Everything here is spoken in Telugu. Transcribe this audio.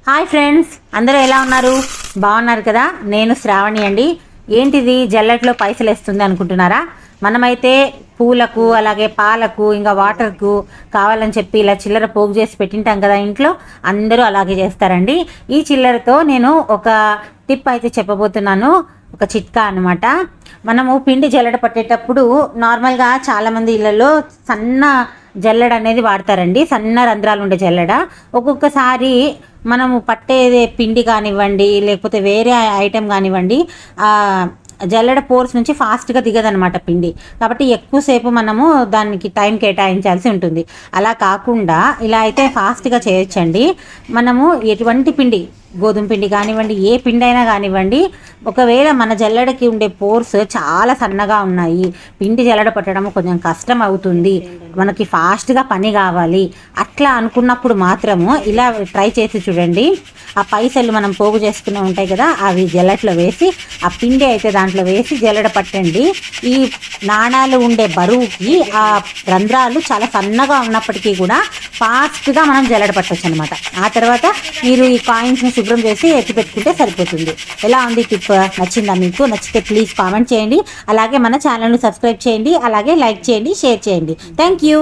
హాయ్ ఫ్రెండ్స్, అందరూ ఎలా ఉన్నారు? బాగున్నారు కదా? నేను శ్రావణి అండి. ఏంటిది జల్లెట్లో పైసలు వేస్తుంది అనుకుంటున్నారా? మనమైతే పూలకు అలాగే పాలకు ఇంకా వాటర్కు కావాలని చెప్పి ఇలా చిల్లర పోగు చేసి పెట్టింటాం కదా ఇంట్లో. అందరూ అలాగే చేస్తారండి. ఈ చిల్లరతో నేను ఒక టిప్ అయితే చెప్పబోతున్నాను, ఒక చిట్కా అనమాట. మనము పిండి జల్లెడ పట్టేటప్పుడు నార్మల్గా చాలామంది ఇళ్ళల్లో సన్న జల్లెడ అనేది వాడతారండి, సన్న రంధ్రాలు ఉండే జల్లెడ. ఒక్కొక్కసారి మనము పట్టేదే పిండి కానివ్వండి లేకపోతే వేరే ఐటెం కానివ్వండి, జల్లెడ పోర్స్ నుంచి ఫాస్ట్గా దిగదనమాట పిండి. కాబట్టి ఎక్కువసేపు మనము దానికి టైం కేటాయించాల్సి ఉంటుంది. అలా కాకుండా ఇలా అయితే ఫాస్ట్గా చేయొచ్చండి. మనము ఎటువంటి పిండి, గోధుమ పిండి కానివ్వండి, ఏ పిండి అయినా కానివ్వండి, ఒకవేళ మన జల్లెడకి ఉండే పోర్స్ చాలా సన్నగా ఉన్నాయి, పిండి జల్లెడ పట్టడం కొంచెం కష్టం అవుతుంది, మనకి ఫాస్ట్గా పని కావాలి అట్లా అనుకున్నప్పుడు మాత్రము ఇలా ట్రై చేసి చూడండి. ఆ పైసలు మనం పోగు చేసుకునే ఉంటాయి కదా, అవి జల్లెట్లో వేసి ఆ పిండి అయితే దాంట్లో వేసి జల్లెడ పట్టండి. ఈ నాణాలు ఉండే బరువుకి ఆ రంధ్రాలు చాలా సన్నగా ఉన్నప్పటికీ కూడా ఫాస్ట్గా మనం జల్లెడ పట్టవచ్చు అనమాట. ఆ తర్వాత మీరు ఈ కాయిన్స్ని శుభ్రం చేసి ఎత్తి పెట్టుకుంటే సరిపోతుంది. ఎలా ఉంది టిప్? నచ్చిందా మీకు? నచ్చితే ప్లీజ్ కామెంట్ చేయండి. అలాగే మన ఛానల్ని సబ్స్క్రైబ్ చేయండి, అలాగే లైక్ చేయండి, షేర్ చేయండి. Thank you.